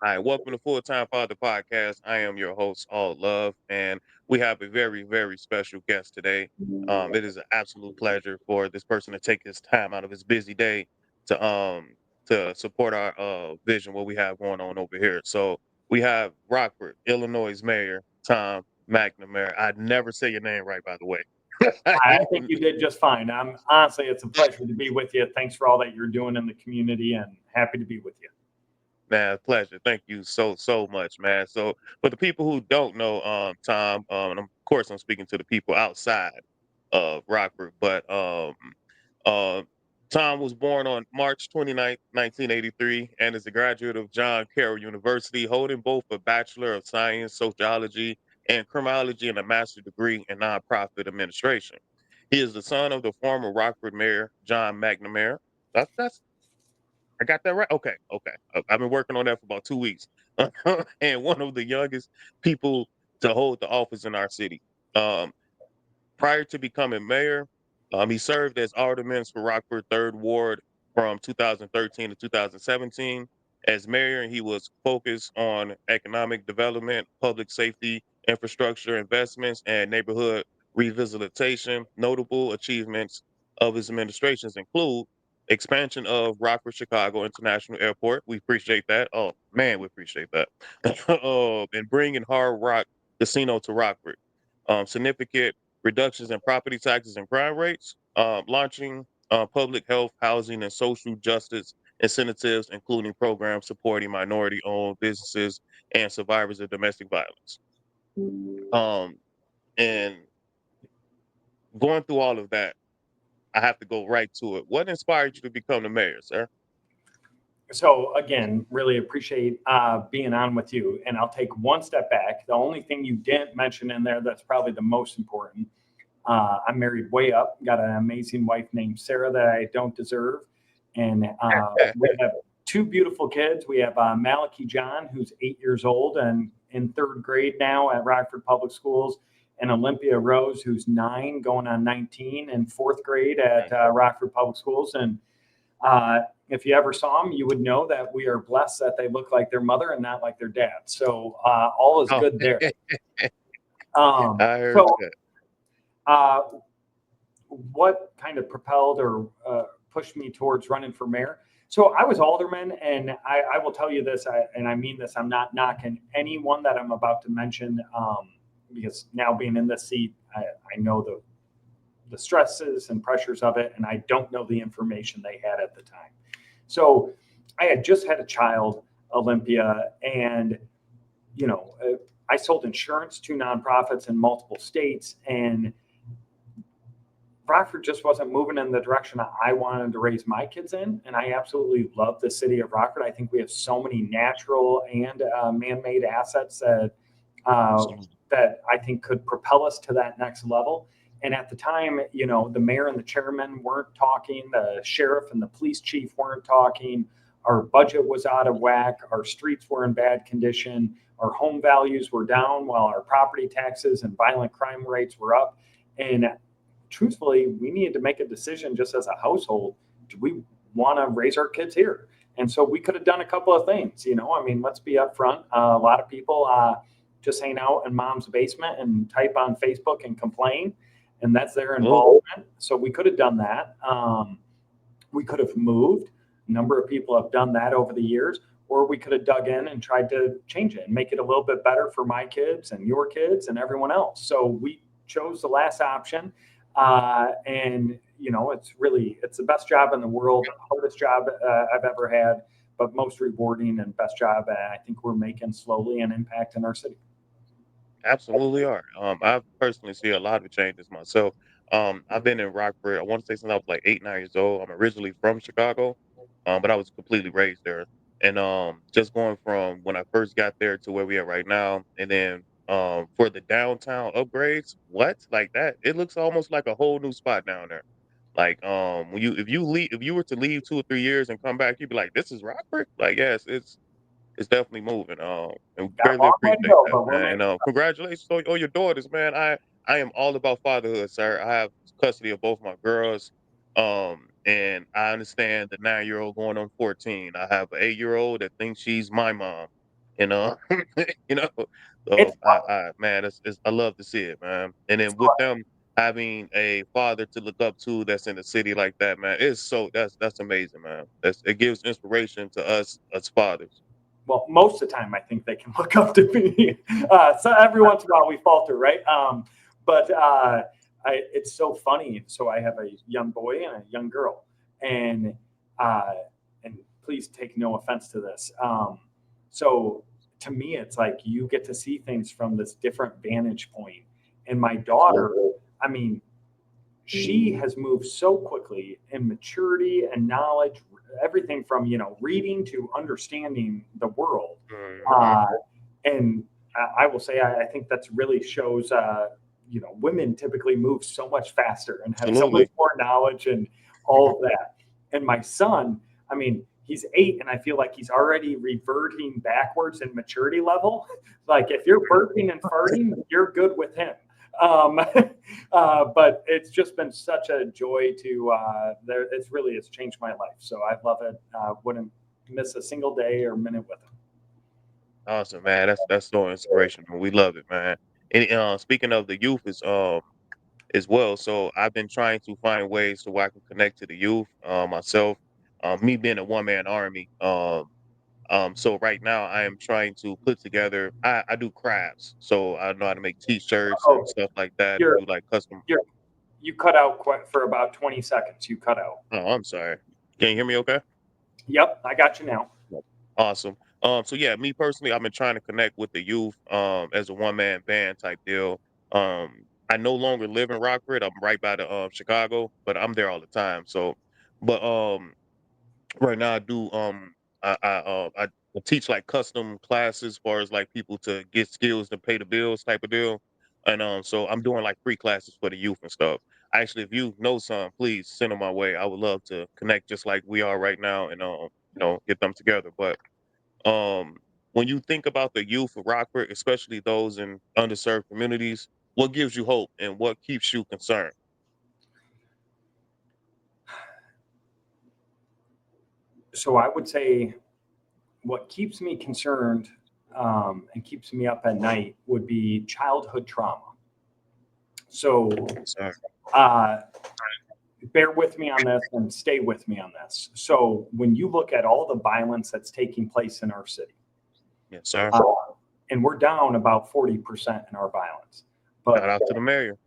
Hi, welcome to Full Time Father Podcast. I am your host, All Love, and we have a very, very special guest today. It is an absolute pleasure for this person to take his time out of his busy day to support our vision, what we have going on over here. So we have Rockford, Illinois Mayor Tom McNamara. I'd never say your name right, by the way. I think you did just fine. I'm honestly, it's a pleasure to be with you. Thanks for all that you're doing in the community, and happy to be with you. Man, pleasure. Thank you so much, man. So for the people who don't know, Tom, and of course I'm speaking to the people outside of Rockford, but uh, Tom was born on March 29th, 1983, and is a graduate of John Carroll University, holding both a Bachelor of Science, Sociology, and Criminology and a Master's degree in Nonprofit Administration. He is the son of the former Rockford Mayor, John McNamara. That's I got that right? Okay, okay. I've been working on that for about 2 weeks. And one of the youngest people to hold the office in our city. Um, Prior to becoming mayor, he served as alderman for Rockford 3rd Ward from 2013 to 2017. As mayor, he was focused on economic development, public safety, infrastructure investments, and neighborhood revitalization. Notable achievements of his administrations include expansion of Rockford Chicago International Airport. We appreciate that. Oh man, we appreciate that. And bringing Hard Rock Casino to Rockford. Significant reductions in property taxes and crime rates, launching public health, housing, and social justice incentives, including programs supporting minority-owned businesses and survivors of domestic violence. Um, and going through all of that, I have to go right to it. What inspired you to become the mayor, sir? So again, really appreciate being on with you. And I'll take one step back. The only thing you didn't mention in there that's probably the most important. I'm married way up, got an amazing wife named Sarah that I don't deserve. And we have two beautiful kids. We have Malachi John, who's 8 years old and in third grade now at Rockford Public Schools, and Olympia Rose, who's 9, going on 19, in fourth grade at Rockford Public Schools. And uh, if you ever saw them, you would know that we are blessed that they look like their mother and not like their dad. So all is Oh, good there. I heard So that. uh, what kind of propelled or pushed me towards running for mayor? So I was alderman, and I will tell you this, and I mean this. I'm not knocking anyone that I'm about to mention, because now being in this seat, I know the stresses and pressures of it, and I don't know the information they had at the time. So I had just had a child, Olympia, and I sold insurance to nonprofits in multiple states, and Rockford just wasn't moving in the direction I wanted to raise my kids in. And I absolutely love the city of Rockford. I think we have so many natural and man-made assets uh, Absolutely. that I think could propel us to that next level. And at the time, the mayor and the chairman weren't talking, the sheriff and the police chief weren't talking. Our budget was out of whack. Our streets were in bad condition. Our home values were down while our property taxes and violent crime rates were up. And truthfully, we needed to make a decision just as a household. Do we want to raise our kids here? And so we could have done a couple of things. I mean, let's be upfront. A lot of people just hang out in mom's basement and type on Facebook and complain, and that's their Absolutely. involvement. So we could have done that. We could have moved. A number of people have done that over the years, or we could have dug in and tried to change it and make it a little bit better for my kids and your kids and everyone else. So we chose the last option, and it's the best job in the world, hardest job I've ever had, but most rewarding and best job I think we're making slowly an impact in our city. Absolutely are. I personally see a lot of changes myself. I've been in Rockford, I want to say since I was like 8, 9 years old. I'm originally from Chicago, but I was completely raised there. And just going from when I first got there to where we are right now, and then for the downtown upgrades, what like that? It looks almost like a whole new spot down there. Like when if you were to leave 2 or 3 years and come back, you'd be like, "This is Rockford." Like, yes, it's definitely moving. And Got a greatly long way to appreciate go, that, but we're man. And making. congratulations on your daughters, man. I am all about fatherhood, sir. I have custody of both my girls. And I understand the 9-year old going on 14. I have an 8-year old that thinks she's my mom. and you know, It's so fun. man, I love to see it, man. And It's then with them having a father to look up to that's in the city like that, man, it's so that's amazing, man. It gives inspiration to us as fathers. well, most of the time, I think they can look up to me. So every once in a while, we falter, right? But it's so funny. So I have a young boy and a young girl, and uh, and please take no offense to this. So to me, it's like you get to see things from this different vantage point. And my daughter, Absolutely. I mean, she has moved so quickly in maturity and knowledge, everything from reading to understanding the world. Hmm. uh, and I will say I think that's really shows women typically move so much faster and have so much Absolutely. more knowledge and all of that. And my son, I mean, he's 8 and I feel like he's already reverting backwards in maturity level. Like if you're burping and farting, you're good with him. um, but it's just been such a joy to there. It's changed my life. So I love it. Wouldn't miss a single day or minute with him. Awesome, man. That's so inspirational. We love it, man. And speaking of the youth as well, so I've been trying to find ways so I can connect to the youth myself. Me being a one man army. So right now I am trying to put together. I do crafts, so I know how to make T-shirts and Oh, stuff like that, and you're do like custom. you're you cut out quite for about 20 seconds. You cut out. Oh, I'm sorry. Can you hear me? Okay. Yep, I got you now. Yep. Awesome. So yeah, me personally, I've been trying to connect with the youth as a one man band type deal. I no longer live in Rockford. I'm right by the Chicago, but I'm there all the time. So, but right now I do I teach like custom classes as far as like people to get skills to pay the bills type of deal. And so I'm doing like free classes for the youth and stuff. Actually, if you know some, please send them my way. I would love to connect just like we are right now and get them together. But um when you think about the youth of Rockford, especially those in underserved communities, what gives you hope and what keeps you concerned? So I would say what keeps me concerned and keeps me up at night would be childhood trauma. So Sir. uh, bear with me on this and stay with me on this. So when you look at all the violence that's taking place in our city, Yes, sir. uh, and we're down about 40% in our violence, Shout but out to the mayor.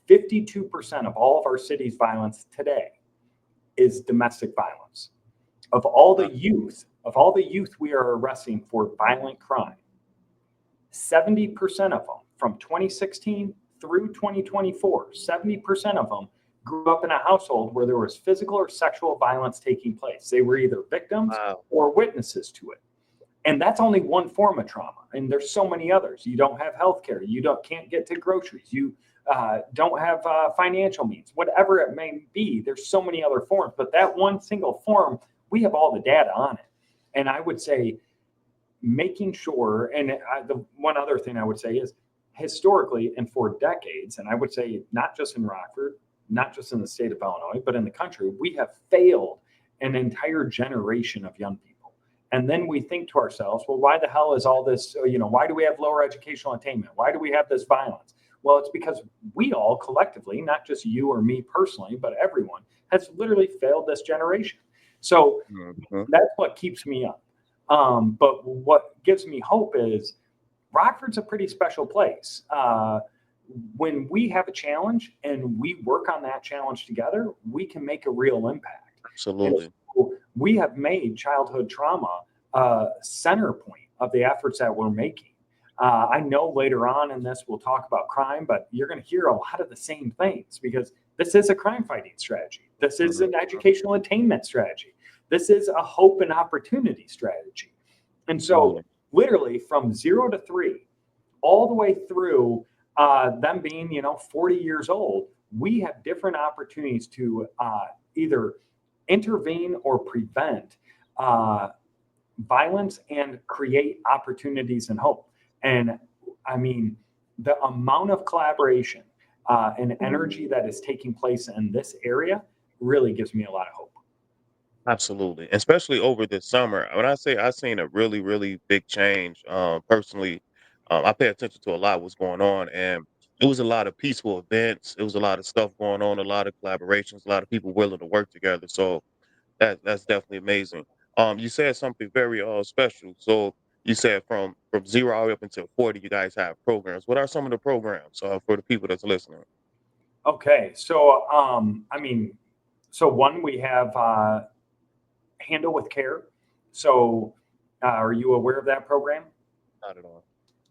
52% of all of our city's violence today is domestic violence. Of all the youth we are arresting for violent crime, 70% of them from 2016 through 2024, 70% of them grew up in a household where there was physical or sexual violence taking place. They were either victims Wow. or witnesses to it. And that's only one form of trauma. And there's so many others. You don't have health care. You can't get to groceries. You don't have financial means, whatever it may be. There's so many other forms. But that one single form, we have all the data on it. And I would say making sure, and the one other thing I would say is historically and for decades, and I would say not just in Rockford, not just in the state of Illinois, but in the country, we have failed an entire generation of young people. And then we think to ourselves, well, why the hell is all this, why do we have lower educational attainment? Why do we have this violence? Well, it's because we all collectively, not just you or me personally, but everyone has literally failed this generation. So Mhm. that's what keeps me up. But what gives me hope is Rockford's a pretty special place. When we have a challenge and we work on that challenge together, we can make a real impact. And Absolutely. so we have made childhood trauma a center point of the efforts that we're making. I know later on in this we'll talk about crime, but you're going to hear a lot of the same things because this is a crime fighting strategy. This is Mhm. an educational attainment strategy. This is a hope and opportunity strategy. And so, Absolutely. literally from 0 to 3, all the way through them being, 40 years old, we have different opportunities to either intervene or prevent uh, violence and create opportunities and hope. And I mean, the amount of collaboration and energy that is taking place in this area really gives me a lot of hope. Absolutely, especially over the summer. When I say I seen a really, really big change, personally, I pay attention to a lot what's going on, and it was a lot of peaceful events. It was a lot of stuff going on, a lot of collaborations, a lot of people willing to work together. So that's definitely amazing. You said something very special. So you said from zero all the way up until 40, you guys have programs. What are some of the programs for the people that's listening? Okay, so I mean, so one we have Handle with Care. So are you aware of that program? Not at all.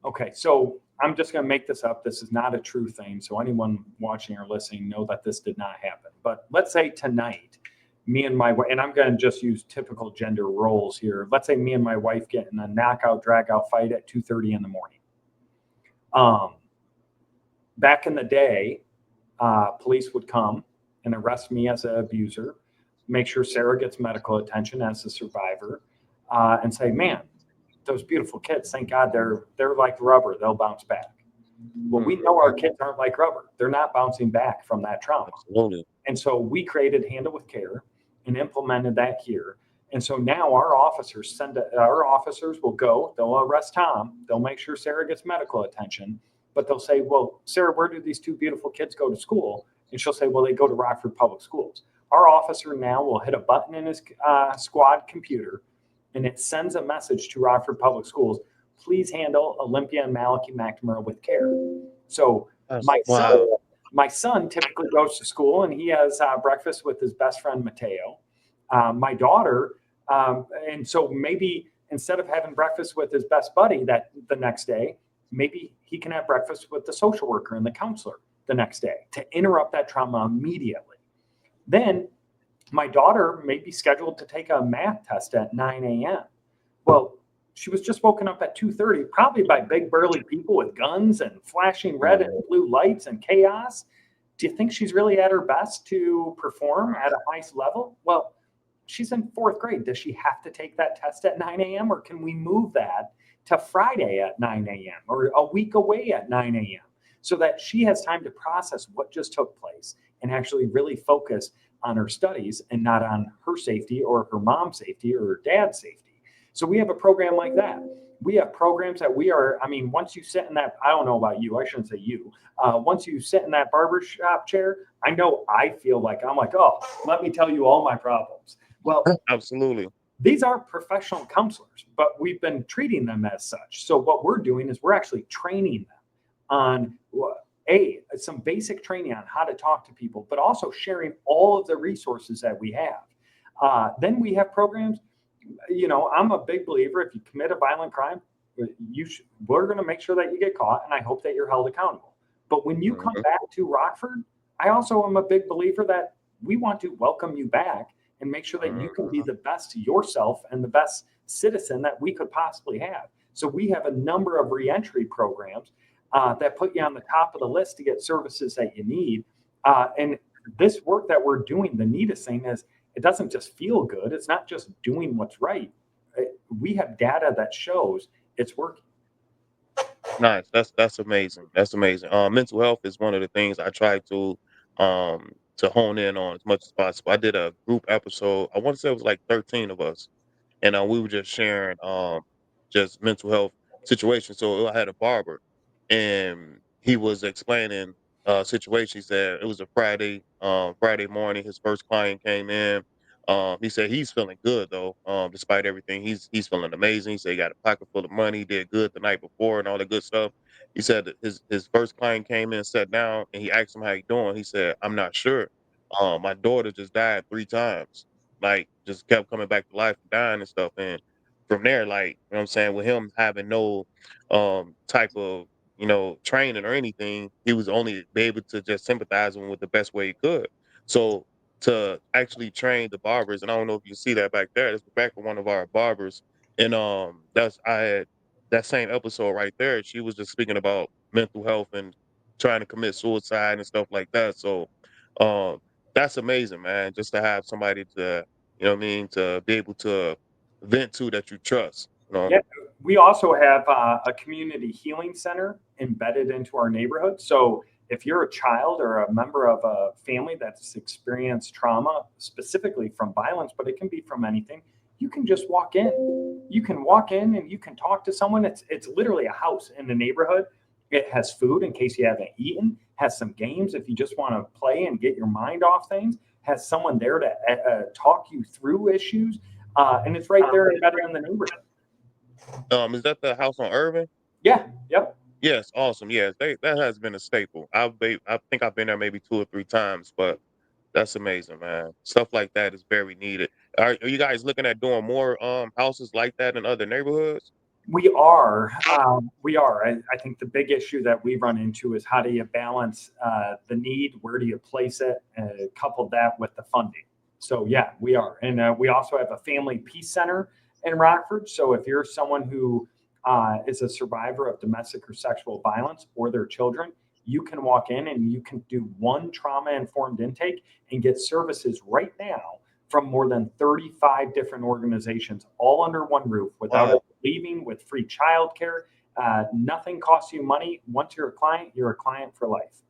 Okay, so I'm just going to make this up. This is not a true thing. So anyone watching or listening know that this did not happen. But let's say tonight, me and my wife, and I'm going to just use typical gender roles here. Let's say me and my wife get in a knockout drag out fight at 2:30 in the morning. Um, Back in the day, police would come and arrest me as an abuser, make sure Sarah gets medical attention as a survivor, and say, "Man, those beautiful kids, thank God they're like rubber; they'll bounce back." Well, we know our Mhm. kids aren't like rubber; they're not bouncing back from that trauma. Absolutely. And so we created Handle with Care and implemented that here. And so now our officers will go, they'll arrest Tom, they'll make sure Sarah gets medical attention, but they'll say, "Well, Sarah, where do these two beautiful kids go to school?" And she'll say, "Well, they go to Rockford Public Schools." Our officer now will hit a button in his squad computer, and it sends a message to Rockford Public Schools: "Please handle Olympia and Malachi McNamara with care." So That's my son wow. my son typically goes to school and he has breakfast with his best friend Mateo. My daughter, and so maybe instead of having breakfast with his best buddy that the next day, maybe he can have breakfast with the social worker and the counselor the next day to interrupt that trauma immediately. Then my daughter may be scheduled to take a math test at 9 a.m. Well, she was just woken up at 2:30, probably by big burly people with guns and flashing red and Mhm. blue lights and chaos. Do you think she's really at her best to perform at a high level? Well, she's in fourth grade. Does she have to take that test at 9 a.m. or can we move that to Friday at 9 a.m. or a week away at 9 a.m. so that she has time to process what just took place and actually really focus on her studies and not on her safety or her mom's safety or her dad's safety? So we have a program like that. We have programs that we are, I mean, once you sit in that, I don't know about you, I shouldn't say you. Once you sit in that barbershop chair, I know I feel like I'm like, oh, let me tell you all my problems. Well, Absolutely. these are professional counselors, but we've been treating them as such. So what we're doing is we're actually training them on some basic training on how to talk to people, but also sharing all of the resources that we have. Then we have programs. I'm a big believer. If you commit a violent crime, we're going to make sure that you get caught, and I hope that you're held accountable. But when you come Mhm. back to Rockford, I also am a big believer that we want to welcome you back and make sure that you can be Mhm. the best yourself and the best citizen that we could possibly have. So we have a number of reentry programs that put you on the top of the list to get services that you need. And this work that we're doing, the neatest thing is it doesn't just feel good. It's not just doing what's right. We have data that shows it's working. Nice. That's amazing. That's amazing. Mental health is one of the things I try to hone in on as much as possible. I did a group episode. I want to say it was like 13 of us, and we were just sharing just mental health situations. So I had a barber, and he was explaining situation. He said it was a Friday morning. His first client came in. He said he's feeling good though, despite everything. He's feeling amazing. He said he got a pocket full of money, did good the night before, and all that good stuff. He said that his first client came in, sat down, and he asked him how he doing. He said, "I'm not sure. My daughter just died 3 times." Like, just kept coming back to life and dying and stuff, and from there, like, you know what I'm saying, with him having no, type of, training or anything, he was only be able to just sympathize with him with the best way he could. So, to actually train the barbers, and I don't know if you see that back there, that's back with one of our barbers, and, that's I had that same episode right there, she was just speaking about mental health and trying to commit suicide and stuff like that, so, um that's amazing, man, just to have somebody to, what I mean, to be able to vent to that you trust, you know? Yeah, we also have a community healing center embedded into our neighborhood. So if you're a child or a member of a family that's experienced trauma, specifically from violence, but it can be from anything, you can just walk in. You can walk in and you can talk to someone. It's literally a house in the neighborhood. It has food in case you haven't eaten, has some games if you just want to play and get your mind off things, has someone there to talk you through issues. And it's right there embedded in the neighborhood. Is that the house on Irving? Yeah, yep. Yes, awesome. Yes, that has been a staple. I think I've been there maybe 2 or 3 times, but that's amazing, man. Stuff like that is very needed. Are you guys looking at doing more houses like that in other neighborhoods? We are. We are. I think the big issue that we run into is how do you balance the need? Where do you place it? Couple that with the funding. So, yeah, we are. And we also have a family peace center in Rockford. So, if you're someone who is a survivor of domestic or sexual violence or their children, you can walk in and you can do one trauma informed intake and get services right now from more than 35 different organizations, all under one roof without Wow, leaving, with free childcare. Nothing costs you money. Once you're a client for life.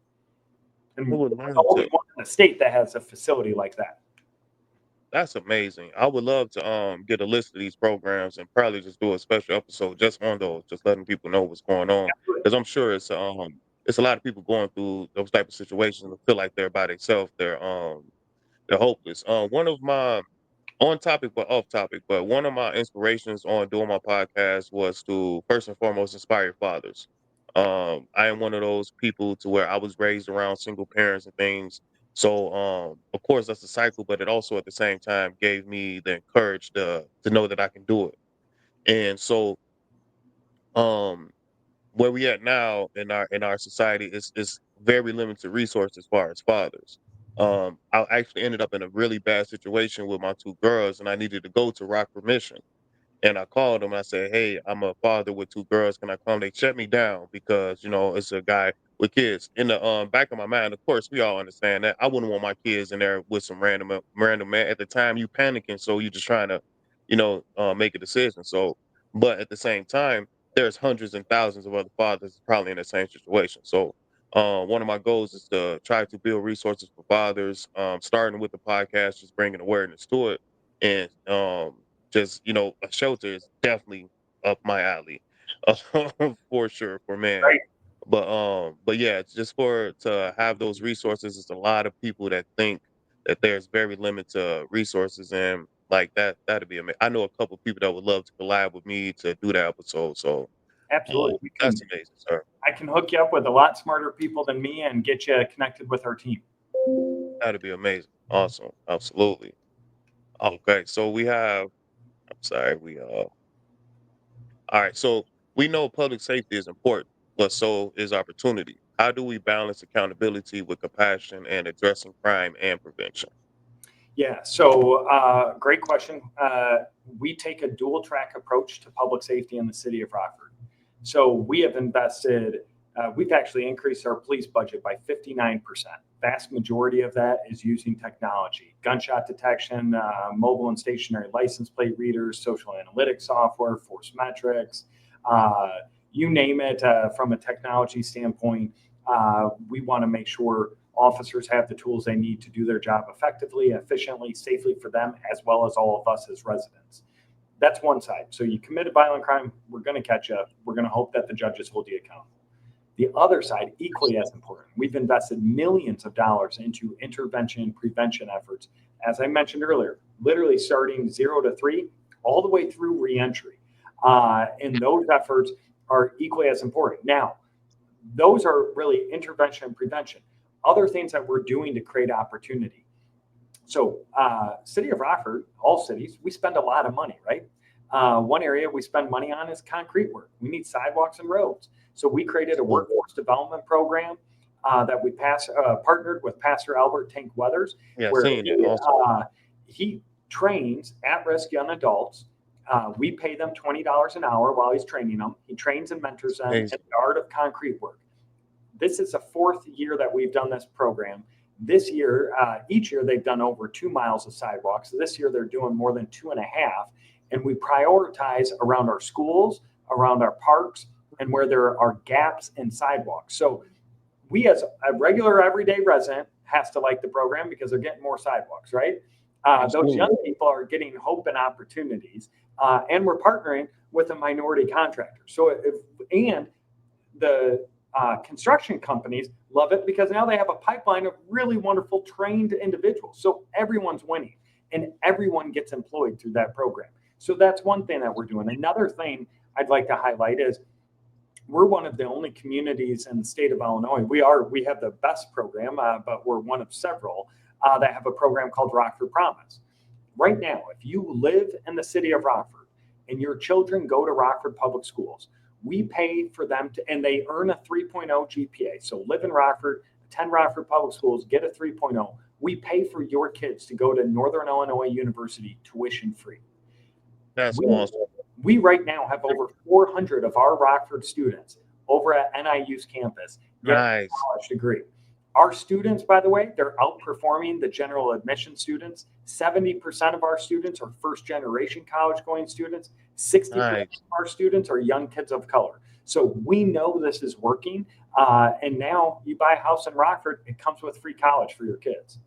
I And would we're the love only to. one in the state that has a facility like that. That's amazing. I would love to get a list of these programs and probably just do a special episode just on those, just letting people know what's going on. Because I'm sure it's a lot of people going through those type of situations and feel like they're by themselves. They're hopeless. One of my on topic but off topic, but one of my inspirations on doing my podcast was to first and foremost inspire fathers. I am one of those people to where I was raised around single parents and things. So of course that's a cycle, but it also at the same time gave me the courage to know that I can do it. And so um where we at now in our society is very limited resource as far as fathers. I actually ended up in a really bad situation with my 2 girls, and I needed to go to Rockford Mission. And I called them. I said, "Hey, I'm a father with 2 girls. Can I come?" They shut me down because it's a guy with kids. In the back of my mind, of course, we all understand that I wouldn't want my kids in there with some random man. At the time, you panicking, so you just trying to, make a decision. So, but at the same time, there's hundreds and thousands of other fathers probably in the same situation. So, one of my goals is to try to build resources for fathers, starting with the podcast, just bringing awareness to it, and just a shelter is definitely up my alley, for sure for men. Right. But yeah, it's just for to have those resources. It's a lot of people that think that there's very limited resources, and like that'd be amazing. I know a couple people that would love to collab with me to do that episode. So Absolutely. We that's can. amazing, sir. I can hook you up with a lot smarter people than me and get you connected with our team. That'd be amazing. Awesome, absolutely. Okay, so we have. I'm sorry, all right, so we know public safety is important, but so is opportunity. How do we balance accountability with compassion and addressing crime and prevention? Yeah, so great question. We take a dual track approach to public safety in the city of Rockford. So we have invested, we've actually increased our police budget by 59%. Vast majority of that is using technology, gunshot detection, mobile and stationary license plate readers, social analytics software, force metrics, uh, you name it. From a technology standpoint, we want to make sure officers have the tools they need to do their job effectively, efficiently, safely for them, as well as all of us as residents. That's one side. So you committed violent crime, we're going to catch you. We're going to hope that the judges hold you accountable. The other side, equally as important, we've invested millions of dollars into intervention prevention efforts. As I mentioned earlier, literally starting 0 to 3, all the way through reentry. And those efforts are equally as important. Now, those are really intervention and prevention. Other things that we're doing to create opportunity. So, city of Rockford, all cities, we spend a lot of money, right? One area we spend money on is concrete work. We need sidewalks and roads. So we created a Mm. workforce development program that we partnered with Pastor Albert Tank Weathers, Yeah, where seeing it also he trains at-risk young adults. We pay them $20 an hour while he's training them. He trains and mentors them in amazing. the art of concrete work. This is the 4th year that we've done this program. This year, each year they've done over 2 miles of sidewalks. This year they're doing more than 2.5. And we prioritize around our schools, around our parks, and where there are gaps in sidewalks. So we as a regular everyday resident has to like the program because they're getting more sidewalks, right? Those Absolutely. young people are getting hope and opportunities, and we're partnering with a minority contractor. So and the construction companies love it because now they have a pipeline of really wonderful trained individuals. So everyone's winning and everyone gets employed through that program. So that's one thing that we're doing. Another thing I'd like to highlight is we're one of the only communities in the state of Illinois. We have the best program, but we're one of several that have a program called Rockford Promise. Right now, if you live in the city of Rockford and your children go to Rockford Public Schools, we pay for them to, and they earn a 3.0 GPA. So live in Rockford, attend Rockford Public Schools, get a 3.0. We pay for your kids to go to Northern Illinois University tuition free. That's We, awesome. we right now have over 400 of our Rockford students over at NIU's campus get a Nice. college degree. Our students, by the way, they're outperforming the general admission students. 70% of our students are first generation college going students. 60% Nice. of our students are young kids of color. So we know this is working. And now you buy a house in Rockford, it comes with free college for your kids.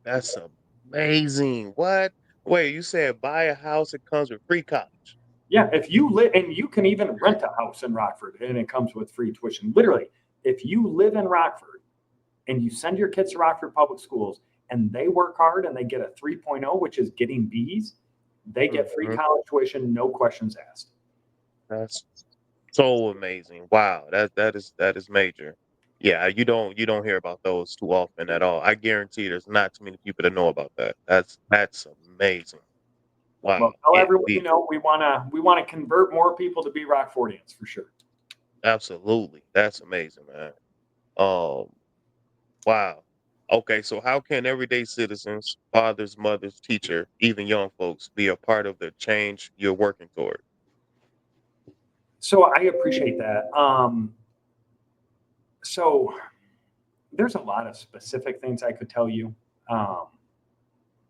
That's amazing. What? Wait, you said buy a house, it comes with free college. Yeah, if you live, and you can even rent a house in Rockford and it comes with free tuition. Literally, if you live in Rockford and you send your kids to Rockford Public Schools and they work hard and they get a 3.0, which is getting B's, they get free Mhm. college tuition, no questions asked. That's so amazing. Wow, that is major. Yeah, you don't hear about those too often at all. I guarantee there's not too many people that know about that. That's amazing. Well, Wow. tell Yeah, everyone you know we wanna convert more people to be Rockfordians for sure. absolutely. That's amazing, man. Um, wow. Okay, so how can everyday citizens, fathers, mothers, teacher, even young folks be a part of the change you're working toward? So I appreciate that. So there's a lot of specific things I could tell you, um,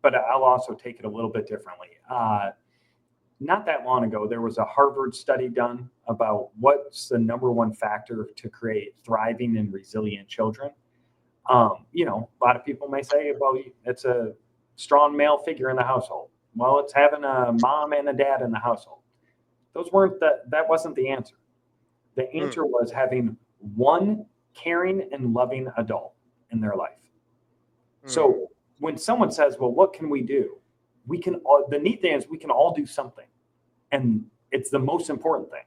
but I'll also take it a little bit differently. Not that long ago, there was a Harvard study done about what's the number one factor to create thriving and resilient children. A lot of people may say, well, it's a strong male figure in the household. Well, it's having a mom and a dad in the household. Those weren't that wasn't the answer. The Mm, answer was having one caring and loving adult in their life. mm, So when someone says, well, what can we do? We can all, the neat thing is we can all do something. And it's the most important thing.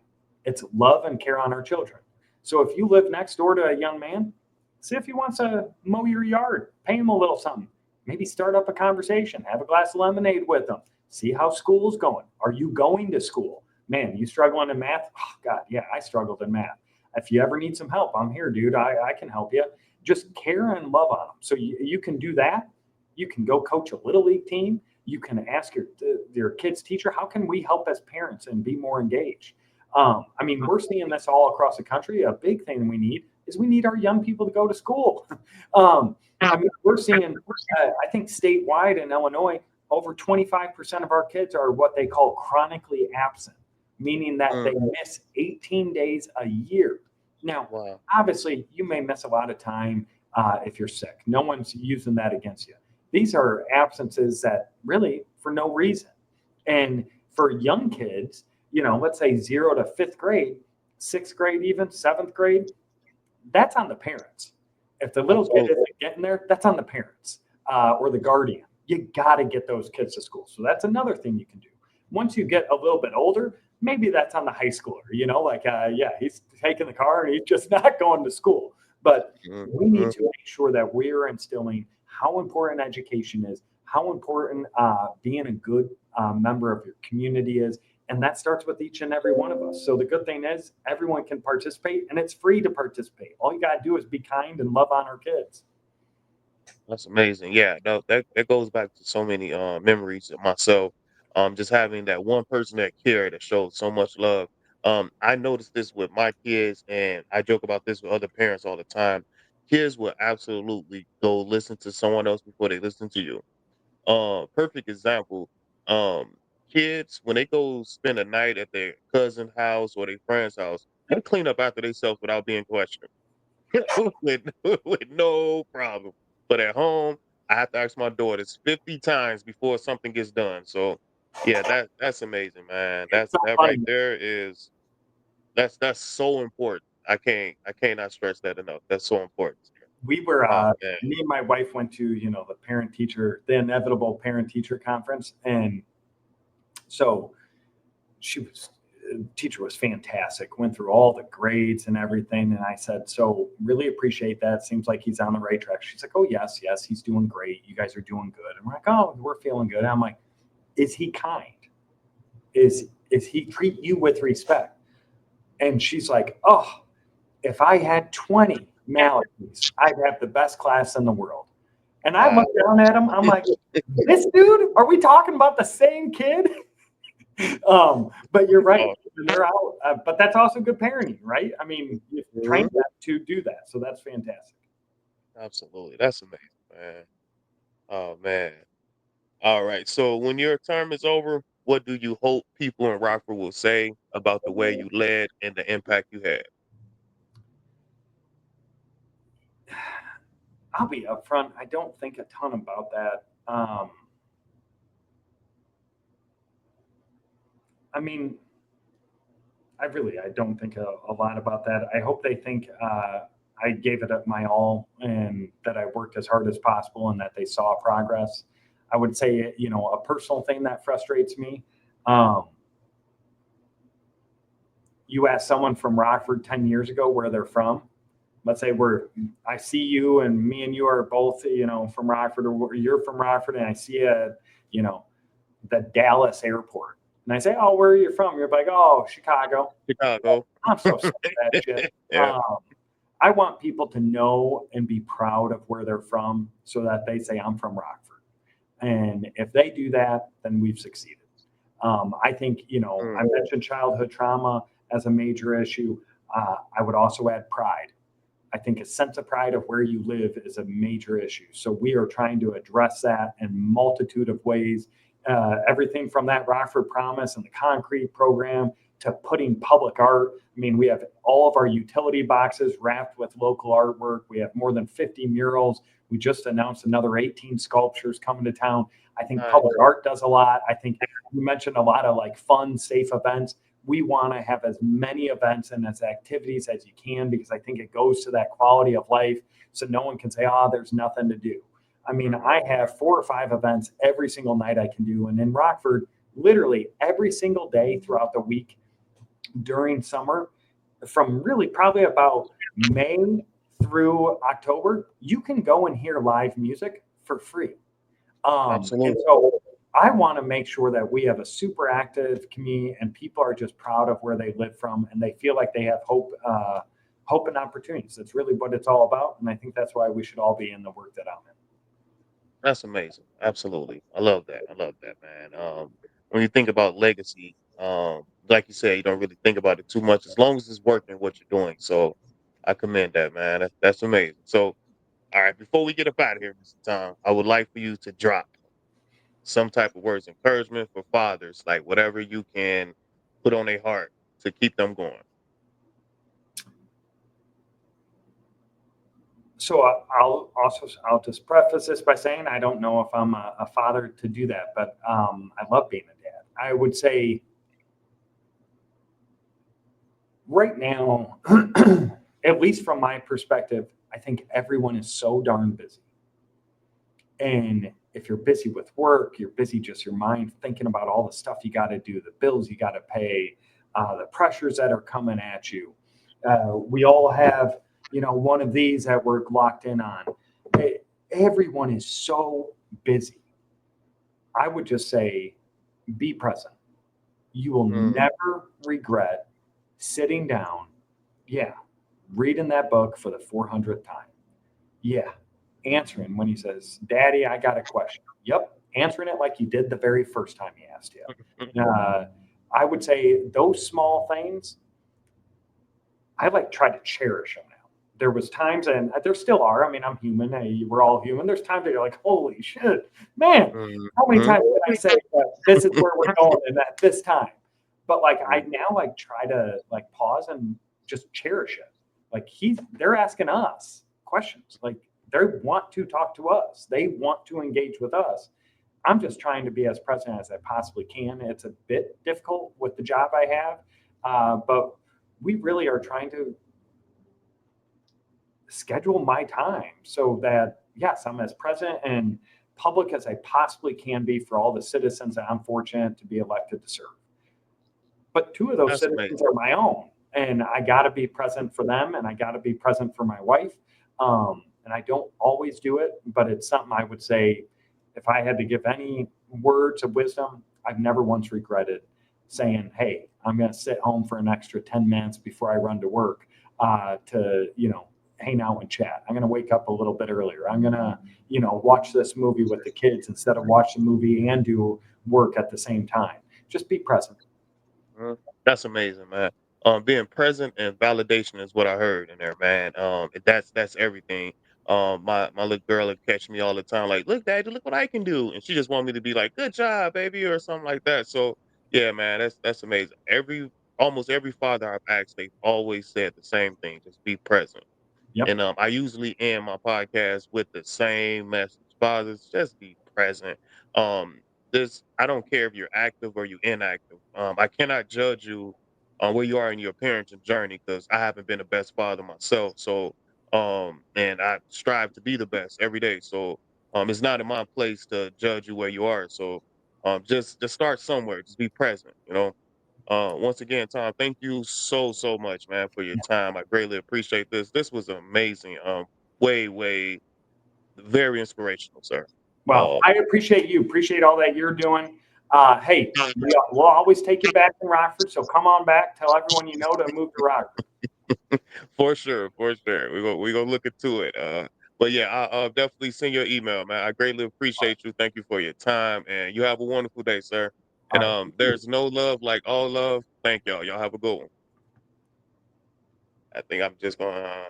It's love and care on our children. So if you live next door to a young man, see if he wants to mow your yard, pay him a little something. Maybe start up a conversation, have a glass of lemonade with them, see how school's going. Are you going to school? Man, you struggling in math? Oh, God, yeah, I struggled in math. If you ever need some help, I'm here, dude. I can help you. Just care and love on them. So you can do that. You can go coach a little league team. You can ask your kid's teacher, how can we help as parents and be more engaged? I mean, we're seeing this all across the country. A big thing we need is we need our young people to go to school. um, I mean, we're seeing, I think statewide in Illinois, over 25% of our kids are what they call chronically absent, meaning that they mm. miss 18 days a year. Now, Wow. obviously, you may miss a lot of time if you're sick. No one's using that against you. These are absences that really for no reason. And for young kids, let's say 0 to 5th grade, 6th grade, even 7th grade, that's on the parents. If the little kid Absolutely. isn't getting there, that's on the parents or the guardian. You got to get those kids to school. So that's another thing you can do. Once you get a little bit older, maybe that's on the high schooler, yeah, he's taking the car and he's just not going to school. But we need Mhm. to make sure that we're instilling how important education is, how important being a good member of your community is, and that starts with each and every one of us. So the good thing is everyone can participate and it's free to participate. All you got to do is be kind and love on our kids. That's amazing. Yeah, no, that goes back to so many memories of myself. Just having that one person that cared that showed so much love. I noticed this with my kids, and I joke about this with other parents all the time. Kids will absolutely go listen to someone else before they listen to you. Perfect example. Um, Kids when they go spend a night at their cousin's house or their friend's house, they clean up after themselves without being questioned. with with no problem. But at home, I have to ask my daughters 50 times before something gets done. So yeah, that's amazing, man. It's so That right funny. there is that's so important. I cannot stress that enough. That's so important. We were, Oh man. me and my wife went to, the parent teacher, the inevitable parent teacher conference. And so she was, teacher was fantastic, went through all the grades and everything. And I said, so really appreciate that. Seems like he's on the right track. She's like, oh, yes, yes, he's doing great. You guys are doing good. And we're like, oh, we're feeling good. I'm like, is he kind? Is he treat you with respect? And she's like, oh, if I had 20 Malachies, I'd have the best class in the world. And I Wow. looked down at him. I'm like, this dude, are we talking about the same kid? But you're right. Oh, They're out. But that's also good parenting, right? I mean, you train mhm. them to do that. So that's fantastic. Absolutely. That's amazing, man. Oh man. All right. So when your term is over, what do you hope people in Rockford will say about the way you led and the impact you had? I'll be upfront. I don't think a ton about that. I mean, I don't think a lot about that. I hope they think I gave it my all and that I worked as hard as possible and that they saw progress. I would say, a personal thing that frustrates me. Um, you ask someone from Rockford 10 years ago where they're from. Let's say I see you and me and you are both, from Rockford, or you're from Rockford, and I see you know, the Dallas airport. And I say, oh, where are you from? You're like, oh, Chicago. Chicago. I'm so sick of that shit. Yeah. Um, I want people to know and be proud of where they're from so that they say, I'm from Rockford. And if they do that, then we've succeeded. I think, I Mm, mentioned childhood trauma as a major issue. I would also add pride. I think a sense of pride of where you live is a major issue. So we are trying to address that in multitude of ways. Everything from that Rockford Promise and the concrete program to putting public art. I mean, we have all of our utility boxes wrapped with local artwork. We have more than 50 murals. We just announced another 18 sculptures coming to town. I think public nice. art does a lot. I think you mentioned a lot of like fun, safe events. We want to have as many events and as activities as you can because I think it goes to that quality of life. So no one can say, oh, there's nothing to do. I mean, Mhm. I have 4 or 5 events every single night I can do. And in Rockford, literally every single day throughout the week during summer, from really probably about May through October, you can go and hear live music for free. And Absolutely. so I want to make sure that we have a super active community and people are just proud of where they live from and they feel like they have hope and opportunities. That's really what it's all about. And I think that's why we should all be in the work that I'm in. That's amazing. Absolutely. I love that. I love that, man. When you think about legacy, like you said, you don't really think about it too much as long as it's working what you're doing. So I commend that, man. That's amazing. So, all right, before we get up out of here, Mr. Tom, I would like for you to drop some type of words of encouragement for fathers, like whatever you can put on their heart to keep them going. So I'll just preface this by saying I don't know if I'm a father to do that, but I love being a dad. I would say right now, at least from my perspective, I think everyone is so darn busy. And if you're busy with work, you're busy just your mind thinking about all the stuff you got to do, the bills you got to pay, the pressures that are coming at you. We all have, one of these that we're locked in on. Everyone is so busy. I would just say be present. You will Mm, never regret sitting down, yeah, reading that book for the 400th time. Yeah. Answering when he says, Daddy, I got a question. Yep. Answering it like you did the very first time he asked you. I would say those small things, I like try to cherish them now. There was times, and there still are. I mean, I'm human. We're all human. There's times that you're like, holy shit, man, how many mhm, times did I say that this is where we're going and at this time? But like, I mhm. now like try to like pause and just cherish it. Like they're asking us questions. Like they want to talk to us. They want to engage with us. I'm just trying to be as present as I possibly can. It's a bit difficult with the job I have, but we really are trying to schedule my time so that yes, I'm as present and public as I possibly can be for all the citizens that I'm fortunate to be elected to serve. But two of those That's amazing. citizens are my own, and I got to be present for them, and I got to be present for my wife. And I don't always do it, but it's something I would say if I had to give any words of wisdom, I've never once regretted saying, "Hey, I'm going to sit home for an extra 10 minutes before I run to work to hang out and chat. I'm going to wake up a little bit earlier. I'm going to watch this movie with the kids instead of watch the movie and do work at the same time. Just be present." Mhm. That's amazing, man. Being present and validation is what I heard in there, man. That's everything. My little girl would catch me all the time, like, "Look, Daddy, look what I can do," and she just want me to be like, "Good job, baby," or something like that. So, yeah, man, that's amazing. Almost every father I've asked, they've always said the same thing: just be present. Yep. And I usually end my podcast with the same message. Fathers, just be present. Um, this I don't care if you're active or you inactive. I cannot judge you on where you are in your parenting journey because I haven't been the best father myself. So and I strive to be the best every day. So it's not in my place to judge you where you are. So just start somewhere. Just be present, you know. Once again, Tom, thank you so much, man, for your time. I greatly appreciate this. This was amazing. Way very inspirational, sir. Well, Um, I appreciate you. Appreciate all that you're doing. Hey, we'll always take you back in Rockford. So come on back. Tell everyone you know to move to Rockford. for sure, for sure. We gonna look into it. But yeah, I'll definitely send you an email, man. I greatly appreciate you. Thank you for your time, and you have a wonderful day, sir. All And right. there's no love like all love. Thank y'all. Y'all have a good one. I think I'm just gonna.